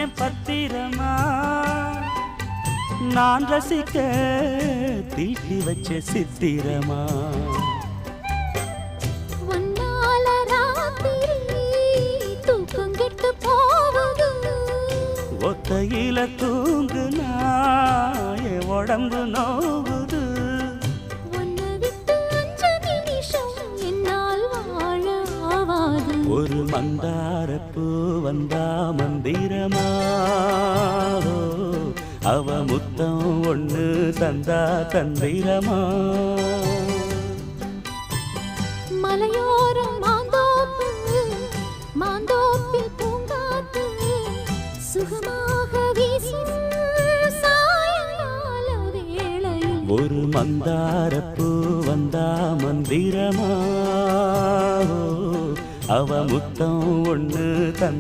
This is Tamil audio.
வச்சேன் பத்திரமா நான் ரசிக்க தீட்டி வச்ச சித்திரமா ஒத்தையில தூங்குனா என் உடம்பு நோவுது ஒரு மந்தாரப்பூ வந்தா மந்திரமா அவ முத்தம் ஒண்ணு தந்தா தந்திரமா மலையோரம் மாந்தோப்பில் பூங்காத்து சுகமாக வீசும் சாயங்கால வேளையில் ஒரு மந்தாரப்பூ வந்தா மந்திரமா அவ முத்தம் ஒண்ணு தந்த